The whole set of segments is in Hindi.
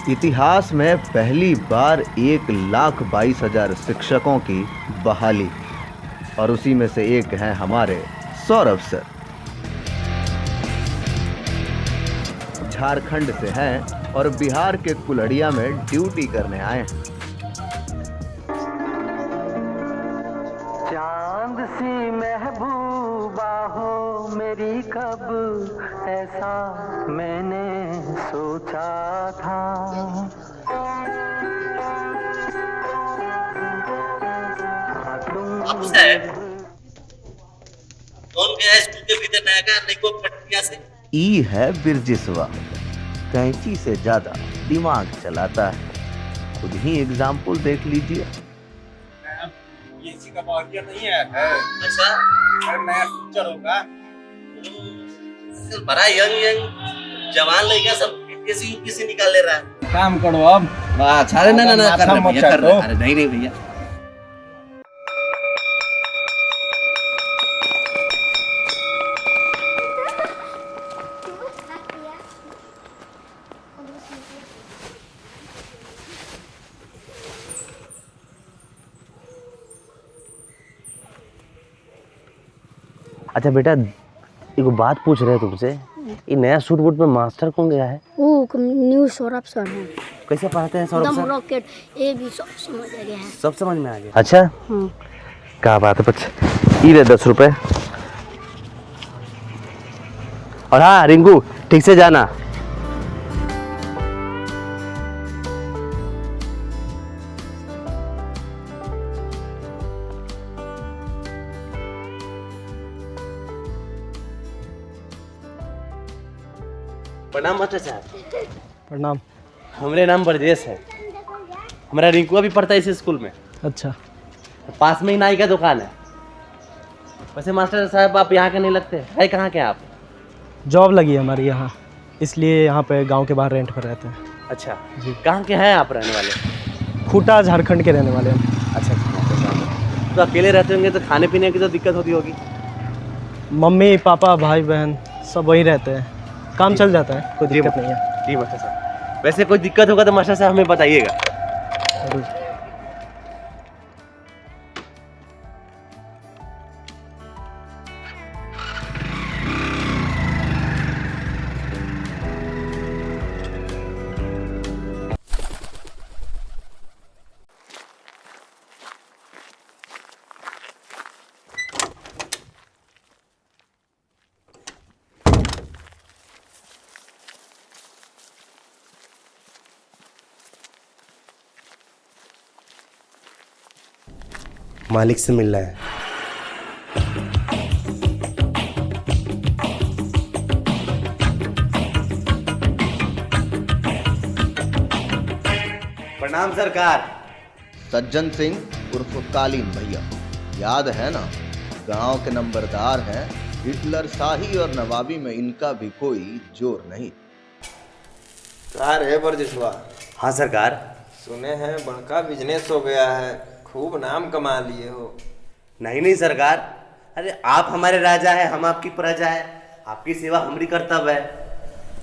इतिहास में पहली बार 1,22,000 शिक्षकों की बहाली, और उसी में से एक हैं हमारे सौरभ सर। झारखंड से हैं और बिहार के कुल्हड़िया में ड्यूटी करने आए हैं। चांद सी महबूबा हो मेरी, कब ऐसा मैंने सोचा था। कौन गया स्कूल के भीतर नया का नहीं को पटिया से? ई है बिरजिसवा, कैंची से ज्यादा दिमाग चलाता है। खुद ही एग्जाम्पल देख लीजिए। ये इसी का बावरिया नहीं है। अच्छा, अरे नया टीचर होगा। बड़ा यंग जवान लड़का सब किसी किसी निकाल ले रहा है। काम करो अब। अच्छा, अरे ना कर रहे भैया, कर रहे। अरे नहीं भैया। अच्छा बेटा, एक बात पूछ रहे तुमसे, ये नया सूट बूट में मास्टर कौन गया है? वो न्यू सौरभ सर है। कैसे पढ़ाते हैं सौरभ सर? रॉकेट ए भी सब समझ आ गया है। सब समझ में आ गया। अच्छा, क्या बात है बच्चे। ये ले 10 रुपए। और हाँ रिंकू, ठीक से जाना। प्रणाम मास्टर साहब। प्रणाम। हमारे नाम ब्रजेश है। हमारा रिंकू अभी पढ़ता है इस स्कूल में। अच्छा, पास में ही नाई का दुकान है। वैसे मास्टर साहब आप यहाँ के नहीं लगते है, कहाँ के आप? जॉब लगी है हमारी यहाँ, इसलिए यहाँ पे गांव के बाहर रेंट पर रहते हैं। अच्छा जी, कहाँ के हैं आप रहने वाले? खूटा झारखंड के रहने वाले हैं। अच्छा, तो अकेले रहते होंगे तो खाने पीने की तो दिक्कत होती होगी। मम्मी पापा भाई बहन सब वहीं रहते हैं, काम चल जाता है, कोई दिक्कत नहीं है। जी मास्टर साहब, वैसे कोई दिक्कत होगा तो मास्टर साहब हमें बताइएगा। मालिक से मिलना है। प्रणाम सरकार। सज्जन सिंह उर्फ कालीन भैया, याद है ना? गांव के नंबरदार हैं। हिटलर शाही और नवाबी में इनका भी कोई जोर नहीं। कार है बरजिसवा। हाँ सरकार। सुने हैं बड़का बिजनेस हो गया है, खूब नाम कमा लिए हो। नहीं सरकार, अरे आप हमारे राजा है, हम आपकी प्रजा है, आपकी सेवा हमारी कर्तव्य है।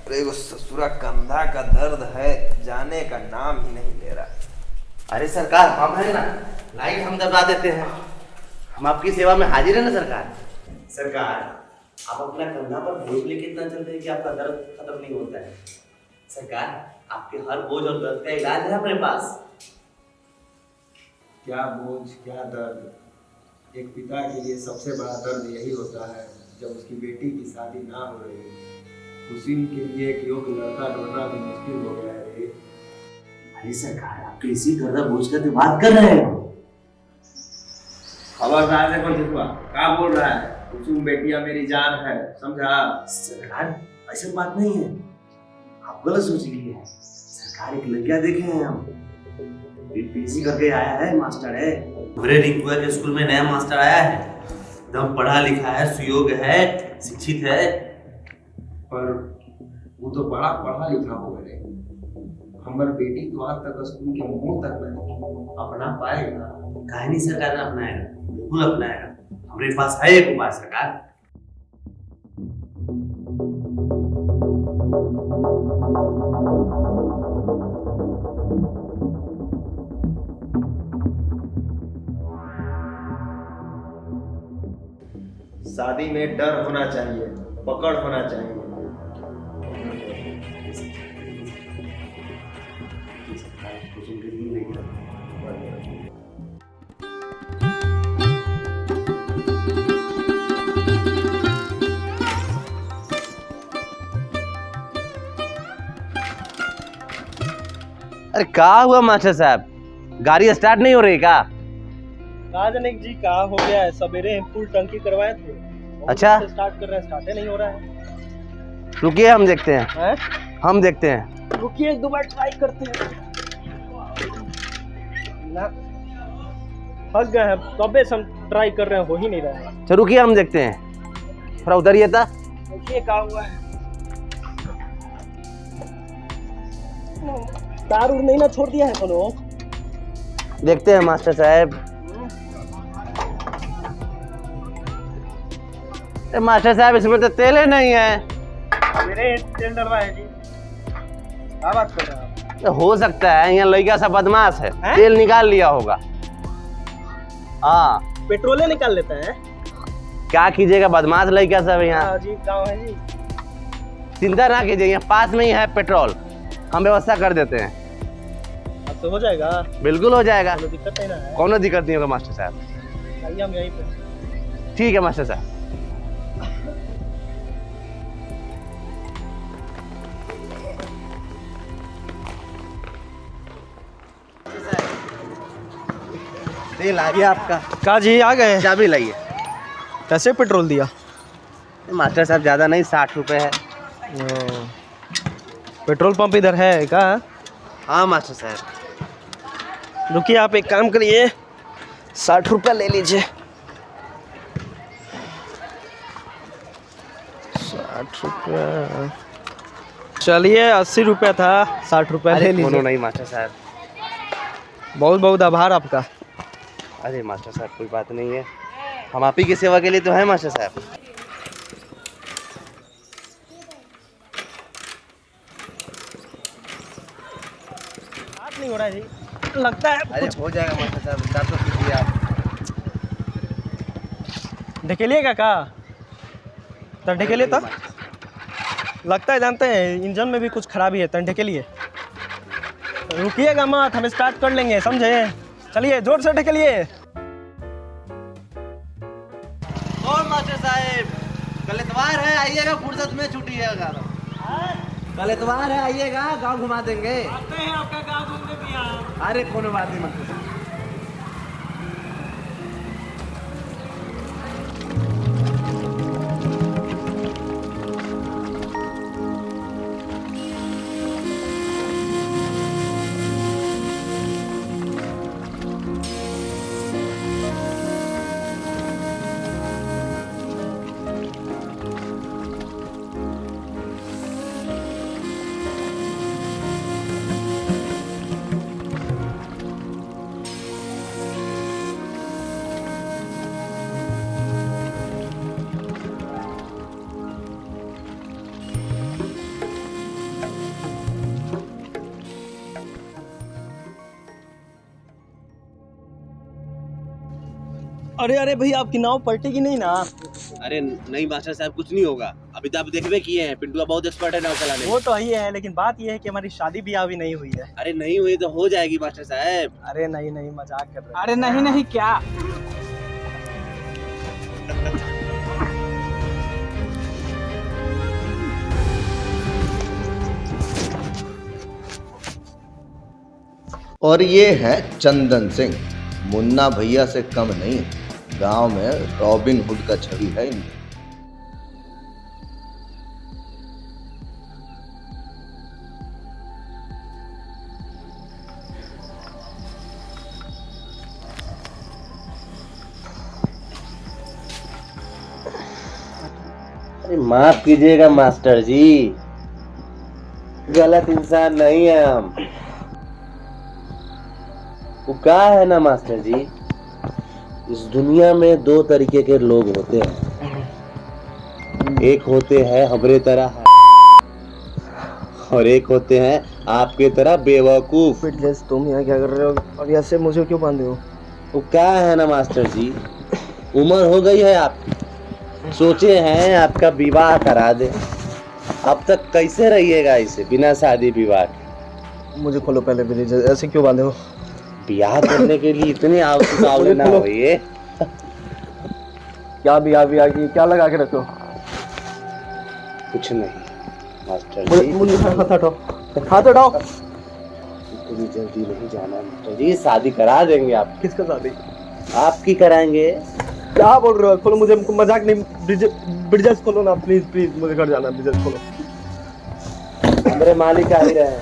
अरे वो ससुरा कंधा का दर्द है, जाने का नाम ही नहीं ले रहा। अरे सरकार, हम है ना, लाइट हम दबा देते हैं, हम आपकी सेवा में हाजिर है ना सरकार। सरकार, आप अपना कंधा पर बोझ लेके इतना चलते हैं कि आपका दर्द खत्म नहीं होता है। सरकार, आपके हर बोझ और दर्द का इलाज है अपने पास। क्या बोझ क्या दर्द। एक पिता के लिए सबसे बड़ा दर्द यही होता है जब उसकी बेटी की शादी ना हो रही, खुशी के लिए एक योग्य लड़का ढूंढना भी मुश्किल हो गया है। अरे सरकार, आप किसी गर्दा बोझ का बात कर रहे हैं? खबरदार है बरजिसवा, क्या बोल रहा है? कुसुम बेटिया मेरी जान है, समझा? सरकार, ऐसी बात नहीं है, आप गलत सोच लिए हैं। सरकार, एक लड़का देखे हैं हम, पीसी करके आया है, मास्टर है। हमारे रिंकुआ के स्कूल में नया मास्टर आया है, एकदम पढ़ा लिखा है, सुयोग्य है, शिक्षित है। पर वो तो बड़ा पढ़ा लिखा हो गए। हमारी बेटी तो आज तक स्कूल के मुंह तक नहीं अपना पाएगा। काहे नहीं सरकार ने अपनाएगा, बिल्कुल अपनाएगा। हमारे पास है एक उपाय सरकार। शादी में डर होना चाहिए, पकड़ होना चाहिए। अरे कहा हुआ मास्टर साहब, गाड़ी स्टार्ट नहीं हो रही का? कहा जनिक जी कहा हो गया है, सवेरे फुल टंकी करवाए थे। अच्छा। स्टार्ट कर रहे हैं, स्टार्ट ही नहीं हो रहा है। रुकिए हम देखते हैं, हैं? हम देखते हैं। रुकिए एक दो बार ट्राई करते हैं। ना फंस गए हैं, कबे से हम ट्राई कर रहे हैं, हो ही नहीं रहा है। चलो रुकिए हम देखते हैं, थोड़ा उधरिए था। देखिए क्या हुआ है, तार उड़ नहीं ना छोड़ दिया है कोनो। देखते हैं मास्टर साहब। मास्टर साहब इसमें तो तेल ही नहीं है। मेरे तेल डलवा है जी, क्या बात कर रहे हैं आप? तो हो सकता है यहाँ लड़का सा बदमाश है, हैं? तेल निकाल लिया होगा। हाँ, पेट्रोले निकाल लेते हैं। क्या कीजिएगा, बदमाश लड़का सब यहाँ। जी गाँव है जी। चिंता ना कीजिए, यहाँ पास में ही है पेट्रोल, हम व्यवस्था कर देते हैं। अब तो हो जाएगा, बिल्कुल हो जाएगा, कोई दिक्कत नहीं ना है। कोनो दिक्कत नहीं होगा मास्टर साहब। आइए हम यहीं पे। ठीक है मास्टर साहब। तेल आ गया आपका। का जी आ गए? चाबी लाइए। कैसे पेट्रोल दिया? मास्टर साहब ज़्यादा नहीं, 60 रुपये है। पेट्रोल पंप इधर है क्या? हाँ मास्टर साहब। रुकिए, आप एक काम करिए, 60 रुपया ले लीजिए। 60 रुपया, चलिए 80 रुपया था, 60 रुपया ले लीजिए। नहीं मास्टर साहब। बहुत बहुत आभार आपका। अरे मास्टर साहब कोई बात नहीं है, हम आप ही की सेवा के लिए तो है मास्टर साहब। बात नहीं हो रहा है जी, लगता है अरे कुछ हो जाएगा मास्टर साहब, स्टार्ट तो कीजिए आप। ढकेलिएगा का? तो ढकेलिए तो। लगता है जानते हैं इंजन में भी कुछ खराबी है, तो ढकेलिए। रुकिएगा मत, हम स्टार्ट कर लेंगे, समझे? चलिए जोर से ढकेलिए। और मास्टर साहब, कल इतवार है, आइएगा, फुर्सत में छुट्टिएगा। कल इतवार है, आइएगा, गांव घुमा देंगे। आते हैं आपका गाँव घूमने भी यहाँ। अरे कोनो बात नहीं मास्टर साहब। अरे अरे भाई, आपकी नाव पलटेगी नहीं ना? अरे नहीं मास्टर साहब, कुछ नहीं होगा। अभी तो आप देखबे किए हैं, पिंटुआ बहुत एक्सपर्ट है नाव चलाने में। वो तो ही है, लेकिन बात ये है कि हमारी शादी ब्याह भी नहीं हुई है। अरे नहीं हुई तो हो जाएगी मास्टर साहब। अरे नहीं नहीं, मजाक कर रहे हैं। अरे नहीं नहीं क्या? और ये है चंदन सिंह, मुन्ना भैया से कम नहीं, गांव में रॉबिन हुड का छवि है इनकी। अरे माफ कीजिएगा मास्टर जी, गलत इंसान नहीं है हम। वो क्या है ना मास्टर जी, इस दुनिया में दो तरीके के लोग होते हैं। एक होते हैं हमरे तरह, और एक होते हैं आपके तरह बेवकूफ। फिटनेस तुम यहाँ क्या कर रहे हो और ऐसे मुझे क्यों बांधे हो? वो क्या है ना मास्टर जी, उम्र हो गई है आपकी, सोचे हैं आपका विवाह करा दे। अब तक कैसे रहिएगा इसे बिना शादी विवाह के? मुझे खोलो पहले प्लीज, ऐसे क्यों बांधे हो? ब्याह करने के लिए इतने आवश्यक ना होइए। क्या बिया की क्या लगा के रखो? कुछ नहीं मास्टर मुझे जी, मुझे हाथ हटाओ, हाथ हटाओ। इतनी जल्दी नहीं जाना मास्टर जी, शादी करा देंगे आप। किसका शादी? आपकी कराएंगे। क्या बोल रहे हो? खोलो, मुझे मजाक नहीं। ब्रिजेश खोलो ना प्लीज प्लीज, मुझे घर जाना है। ब्रिजेश खोलो। हमारे मालिक आ ही रहे हैं।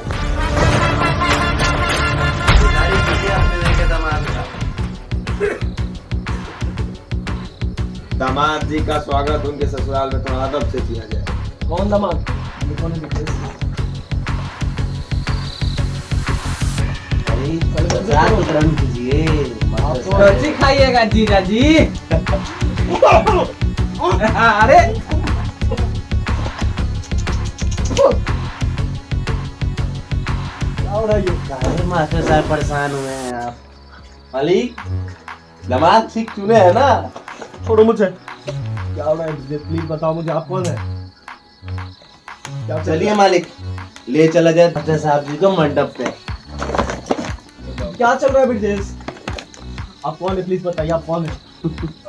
दामाद जी का स्वागत उनके ससुराल में थोड़ा अदब से किया जाए। कौन दामाद? कौन है? कीजिए खाइएगा जीजा जी। अरे मास्टर साहब परेशान हुए हैं आप। मालिक दामाद ठीक चुने हैं ना? छोड़ो मुझे। क्या हो रहा है? प्लीज बताओ मुझे, आप कौन है? क्या चलिए मालिक, ले चला जाए मास्टर साहब जी को मंडप पे। क्या चल रहा है ब्रिजेश? आप कौन है? प्लीज बताइए आप कौन है?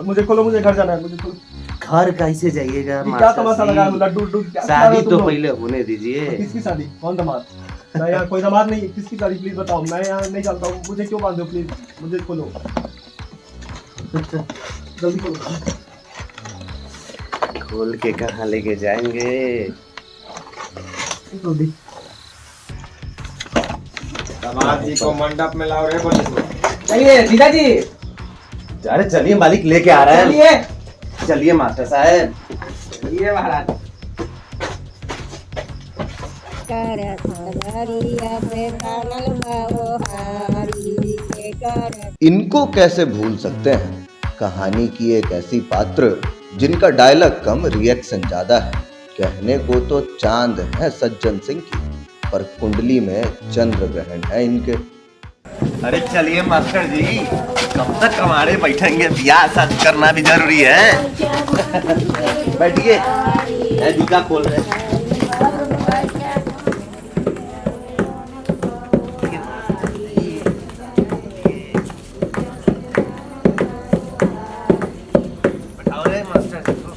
मुझे खोलो, मुझे घर जाना है। मुझे खोलो। घर कैसे जाइएगा? क्या तमाशा लगा है? लड्डू शादी तो पहले होने दीजिए। किसकी शादी? कौन दामाद? मैं यहाँ कोई दामाद नहीं। किसकी शादी? प्लीज बताओ। मैं यहाँ नहीं चलता हूँ। मुझे क्यों बांधो? प्लीज मुझे खोलो, जल्दी खोलो। खोल के कहाँ लेके जाएंगे? जल्दी। दामाद जी को मंडप में लाओ रे बोले। चलिए जीजा जी। अरे चलिए मालिक, लेके आ रहे हैं। चलिए चलिए मास्टर साहब। चलिए महाराज। इनको कैसे भूल सकते हैं? कहानी की एक ऐसी पात्र जिनका डायलॉग कम रिएक्शन ज्यादा है। कहने को तो चांद है सज्जन सिंह की, पर कुंडली में चंद्र ग्रहण है इनके। अरे चलिए मास्टर जी, कब तक हमारे बैठेंगे? ब्याह शादी करना भी जरूरी है। बैठिए, जूता खोल रहे हैं। बैठाओ रे मास्टर जी को।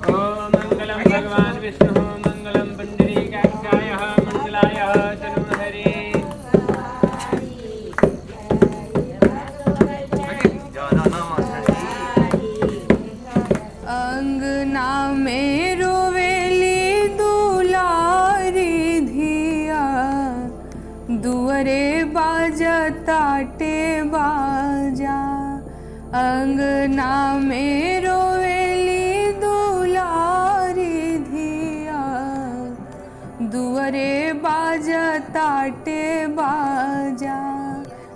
ओम मंगलम भगवान विष्णु मंगलम पुंडरीकाक्षाय मंगलाय तनुहरे। अंगना में रोवेली दुलारी धिया, दुअरे बाजताटे बाजा। अंगना में रोवेली दुलारी धिया, दुअरे बाजताटे बाजा।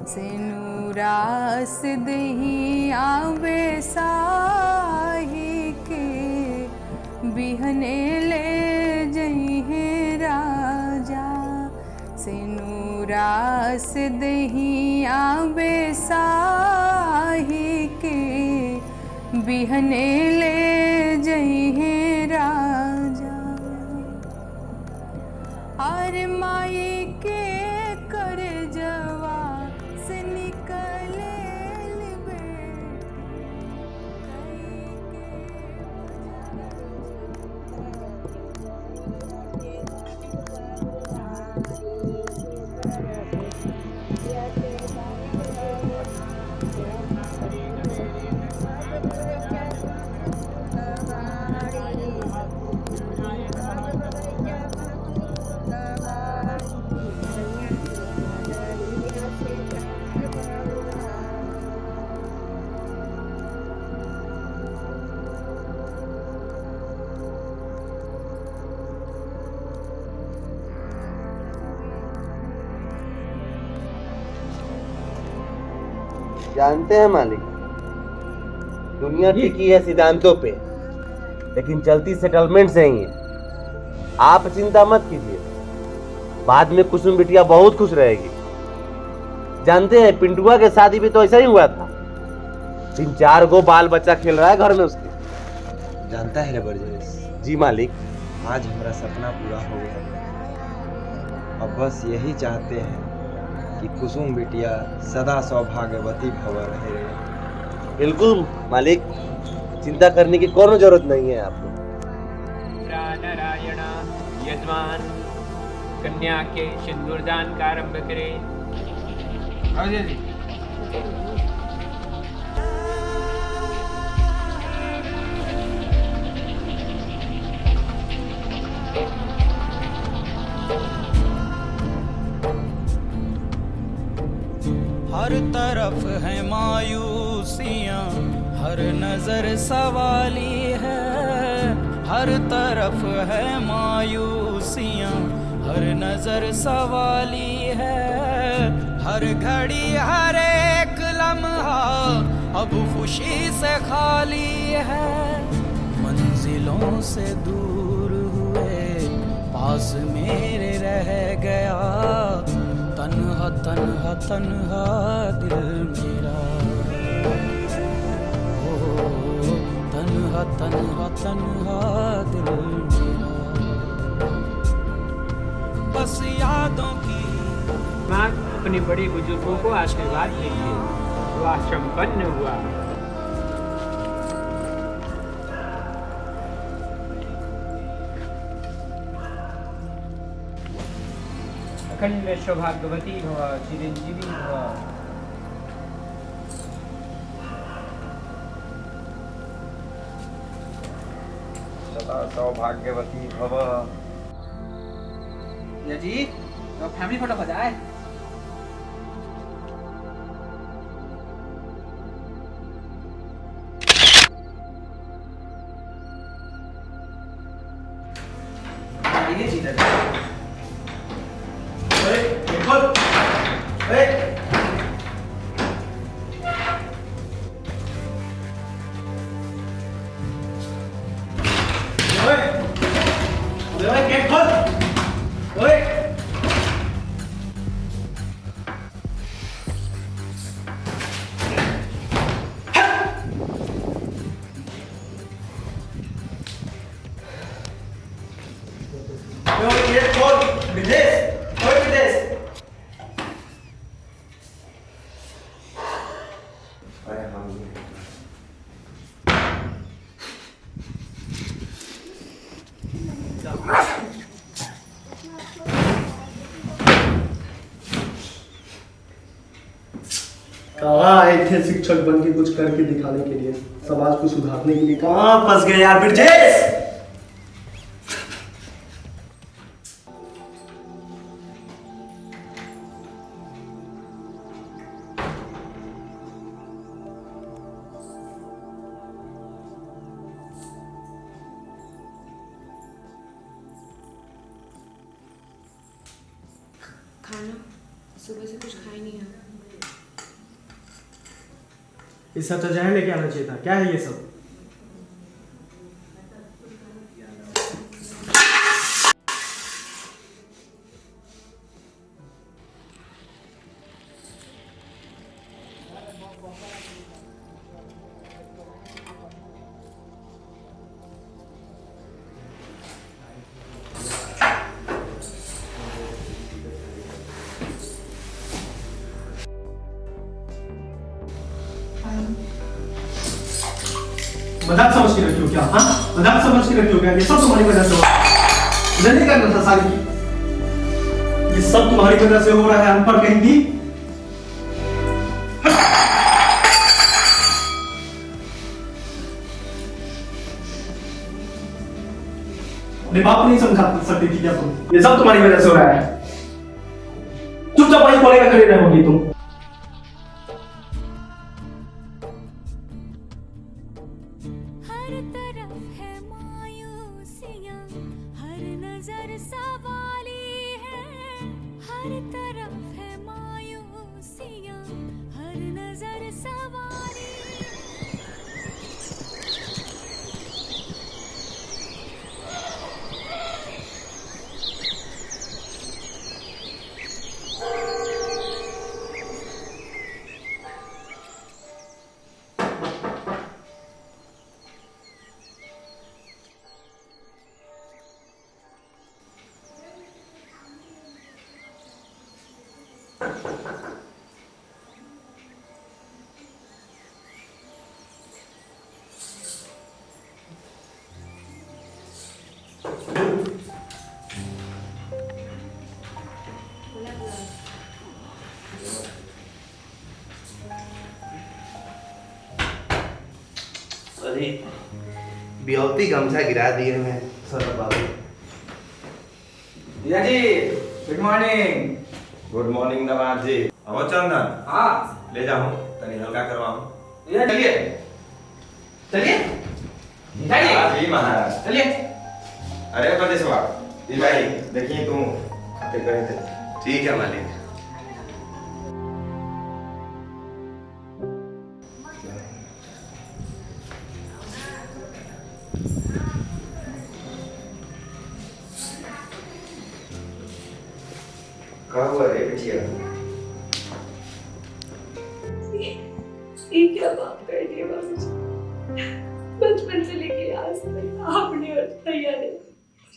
सेनुरास दहिया बेसाही के, बिहने ले जइहे राजा। सेनुरास दहिया बेसाही के, बिहने ले जइहे राजा। अरे माई के कर जवा से निकले जानते हैं मालिक, दुनिया टिकी है सिद्धांतों पे, लेकिन चलती सेटलमेंट से ही है। आप चिंता मत कीजिए, बाद में कुसुम बिटिया बहुत खुश रहेगी। जानते हैं पिंटुआ के शादी भी तो ऐसा ही हुआ था, 3-4 गो बाल बच्चा खेल रहा है घर में उसके। जानता है रे बरजेश, जी मालिक। आज हमारा सपना पूरा हो गया। अब बस यही चाहते हैं कि कुसुम बिटिया सदा सौभाग्यवती भव रहे। बिल्कुल मालिक, चिंता करने की कोई जरूरत नहीं है आपको। नारायण यजमान कन्या के सिंदूरदान का आरंभ करें। अजय जी हर तरफ है मायूसियाँ, हर नजर सवाली है। हर तरफ है मायूसियाँ, हर नजर सवाली है। हर घड़ी हर एक लम्हा अब खुशी से खाली है। मंजिलों से दूर हुए पास मेरे रह गया, तन्हा तन्हा तन्हा दिल मेरा। ओ तन्हा तन्हा तन्हा दिल मेरा। बस यादों की माँ अपने बड़े बुजुर्गों को आशीर्वाद दीजिए। विवाह संपन्न हुआ। अखंड सौभाग्यवती भव, चिरंजीवी भव। सदा सौभाग्यवती भव। या जी तो फैमिली फोटो हो जाए। ये जी कहाँ आए थे शिक्षक बन के कुछ करके दिखाने के लिए, समाज को सुधारने के लिए? कहाँ फंस गए यार ब्रिजेश? खाना सुबह से कुछ खाई नहीं है। इस सब तो जहर लेके आना चाहिए था। क्या है ये सब? मजाक समझ के रखी हो क्या? हाँ, मजाक समझ के रखी हो क्या? ये सब तुम्हारी वजह से हो रहा है। मुझे नहीं करना था सारी। ये सब तुम्हारी वजह से हो रहा है। अनपढ़ कहीं भी। अपने बाप को नहीं समझा सकती थी क्या तुम? ये सब तुम्हारी वजह से हो रहा है। चुपचाप वहीं कोने में खड़े रहोगी तुम। हर तरफ है मायूसियाँ, हर नजर सवाली है। हर तरफ है मायूसियाँ, हर नजर सवाली। अरे बियौती गमछा गिरा दिए मैं सौरभ बाबू। भैया ji good morning. Good morning Nawaz ji. अहो चंदन, हाँ ले जाऊं तनी हल्का करवाऊं। भैया चलिए चलिए हाँ जी महाराज। चलिए। अरे परदेशवा, जी भाई देखिए तुम खाते गए थे। ठीक है मालिक। क्या हुआ रे बिटिया? ये क्या बात कर दी बाबूजी। बचपन से लेके आज तक आपने और भैया ने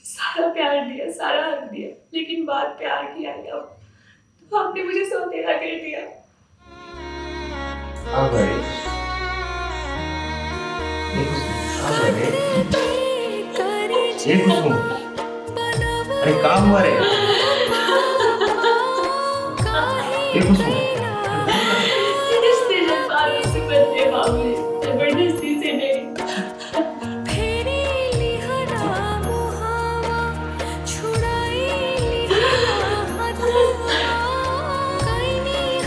सारा प्यार दिया, सारा हक दिया, लेकिन बात प्यार की आई अब तो आपने मुझे सौतेला कर दिया। अब गए ये कुछ अरे क्या हुआ रे? ये कुछ रिश्ते जज्बातों से बनते हैं बाबूजी, जबरदस्ती से नहीं।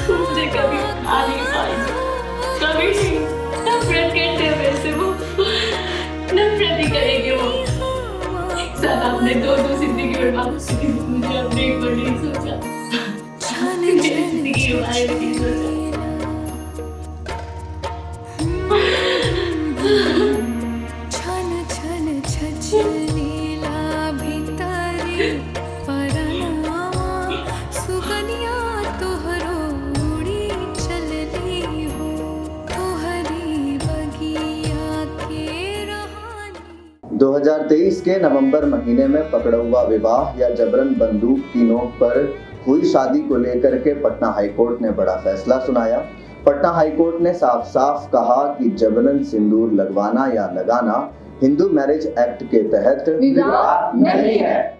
मुझे कभी आ नहीं पाएंगे, कभी नहीं। नफरत करते हैं वैसे वो, नफरत ही करेंगे वो। एक साथ आपने दो जिंदगी बर्बाद की थी, मुझे अपने एक बार नहीं सोचा। मेरी जिंदगी हमारे नहीं सोचा। छन छन छछनीला भितरी परनावा सुगनिया तोहरो उड़ी चलली हो तोहरी बगिया के रहानी। 2023 के नवंबर महीने में पकड़ौआ विवाह या जबरन बंदूक की नोक पर हुई शादी को लेकर के पटना हाईकोर्ट ने बड़ा फैसला सुनाया। पटना हाईकोर्ट ने साफ साफ कहा कि जबरन सिंदूर लगवाना या लगाना हिंदू मैरिज एक्ट के तहत विवाह नहीं है।